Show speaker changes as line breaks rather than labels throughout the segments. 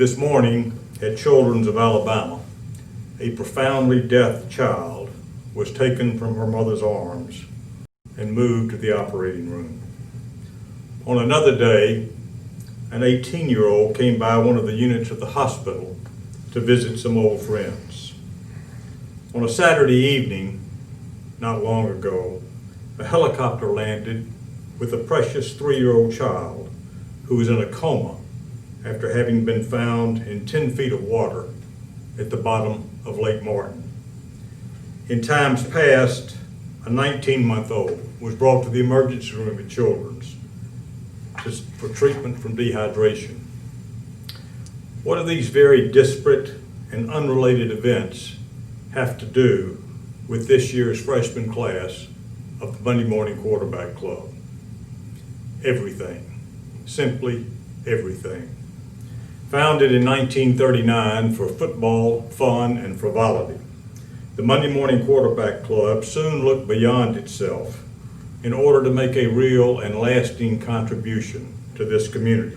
This morning at Children's of Alabama, a profoundly deaf child was taken from her mother's arms and moved to the operating room. On another day, an 18-year-old came by one of the units of the hospital to visit some old friends. On a Saturday evening, not long ago, a helicopter landed with a precious 3-year-old child who was in a coma after having been found in 10 feet of water at the bottom of Lake Martin. In times past, a 19-month-old was brought to the emergency room at Children's for treatment from dehydration. What do these very disparate and unrelated events have to do with this year's freshman class of the Monday Morning Quarterback Club? Everything, simply everything. Founded in 1939 for football, fun, and frivolity, the Monday Morning Quarterback Club soon looked beyond itself in order to make a real and lasting contribution to this community.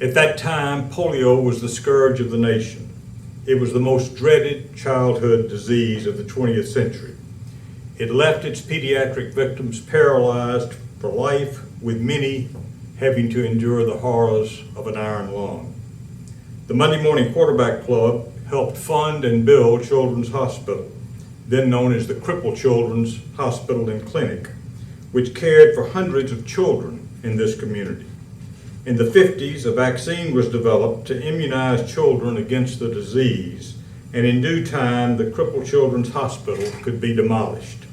At that time, polio was the scourge of the nation. It was the most dreaded childhood disease of the 20th century. It left its pediatric victims paralyzed for life, with many having to endure the horrors of an iron lung. The Monday Morning Quarterback Club helped fund and build Children's Hospital, then known as the Crippled Children's Hospital and Clinic, which cared for hundreds of children in this community. In the 50s, a vaccine was developed to immunize children against the disease, and in due time, the Crippled Children's Hospital could be demolished.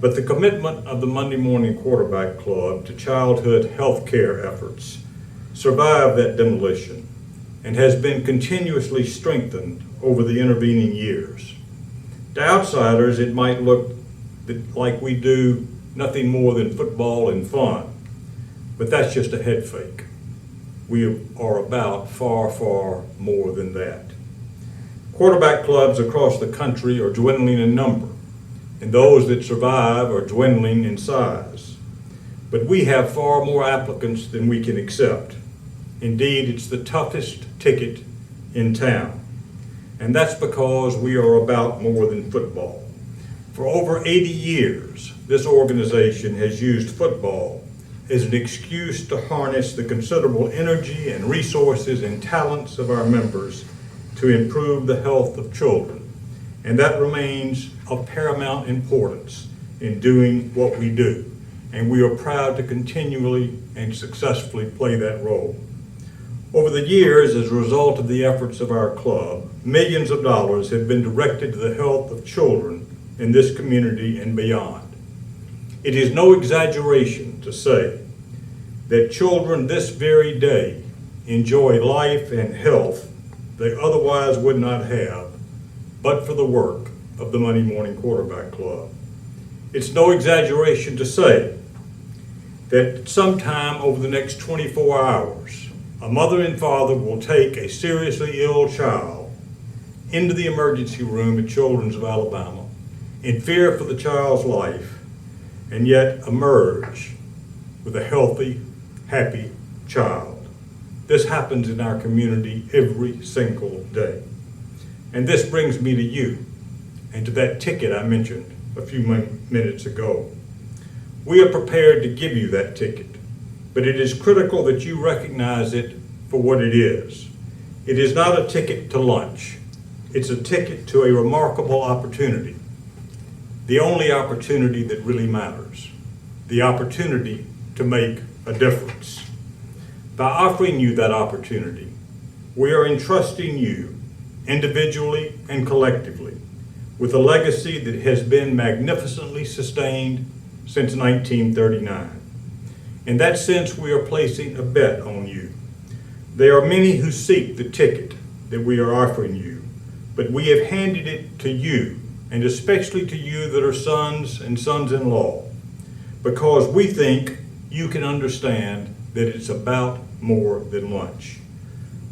But the commitment of the Monday Morning Quarterback Club to childhood health care efforts survived that demolition and has been continuously strengthened over the intervening years. To outsiders, it might look like we do nothing more than football and fun, but that's just a head fake. We are about far, far more than that. Quarterback clubs across the country are dwindling in number, and those that survive are dwindling in size. But we have far more applicants than we can accept. Indeed, it's the toughest ticket in town. And that's because we are about more than football. For over 80 years, this organization has used football as an excuse to harness the considerable energy and resources and talents of our members to improve the health of children. And that remains of paramount importance in doing what we do. And we are proud to continually and successfully play that role. Over the years, as a result of the efforts of our club, millions of dollars have been directed to the health of children in this community and beyond. It is no exaggeration to say that children this very day enjoy life and health they otherwise would not have, but for the work of the Monday Morning Quarterback Club. It's no exaggeration to say that sometime over the next 24 hours, a mother and father will take a seriously ill child into the emergency room at Children's of Alabama in fear for the child's life, and yet emerge with a healthy, happy child. This happens in our community every single day. And this brings me to you and to that ticket I mentioned a few minutes ago. We are prepared to give you that ticket, but it is critical that you recognize it for what it is. It is not a ticket to lunch. It's a ticket to a remarkable opportunity. The only opportunity that really matters. The opportunity to make a difference. By offering you that opportunity, we are entrusting you, individually and collectively, with a legacy that has been magnificently sustained since 1939. In that sense, we are placing a bet on you. There are many who seek the ticket that we are offering you, but we have handed it to you, and especially to you that are sons and sons-in-law, because we think you can understand that it's about more than lunch.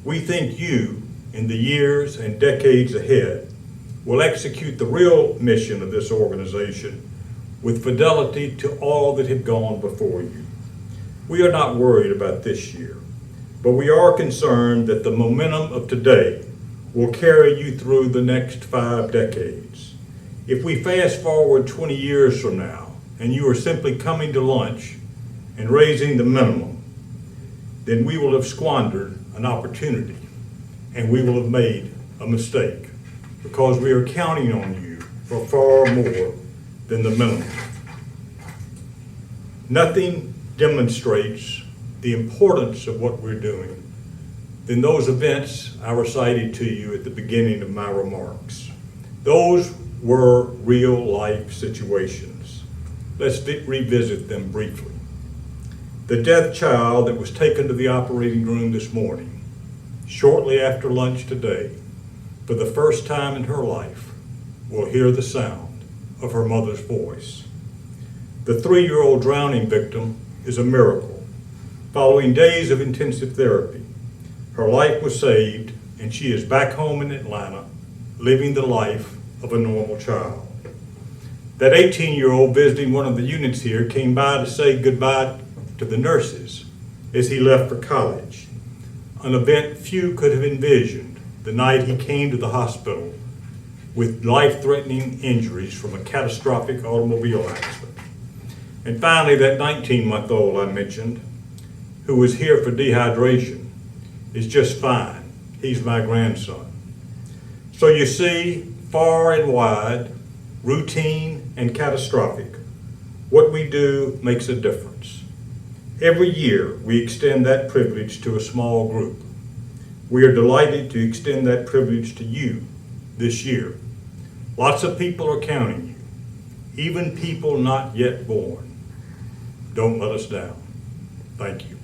We think you, in the years and decades ahead, will execute the real mission of this organization with fidelity to all that have gone before you. We are not worried about this year. but we are concerned that the momentum of today will carry you through the next 5 decades. If we fast forward 20 years from now, and you are simply coming to lunch and raising the minimum, then we will have squandered an opportunity, and we will have made a mistake, because we are counting on you for far more than the minimum. Nothing demonstrates the importance of what we're doing than those events I recited to you at the beginning of my remarks. Those were real life situations. Let's revisit them briefly. The deaf child that was taken to the operating room this morning, shortly after lunch today, for the first time in her life, will hear the sound of her mother's voice. The 3-year-old drowning victim is a miracle. Following days of intensive therapy, her life was saved, and she is back home in Atlanta, living the life of a normal child. That 18-year-old visiting one of the units here came by to say goodbye to the nurses as he left for college, an event few could have envisioned the night he came to the hospital with life-threatening injuries from a catastrophic automobile accident. And finally, that 19-month-old I mentioned, who was here for dehydration, is just fine. He's my grandson. So you see, far and wide, routine and catastrophic, what we do makes a difference. Every year, we extend that privilege to a small group. We are delighted to extend that privilege to you this year. Lots of people are counting you, even people not yet born. Don't let us down. Thank you.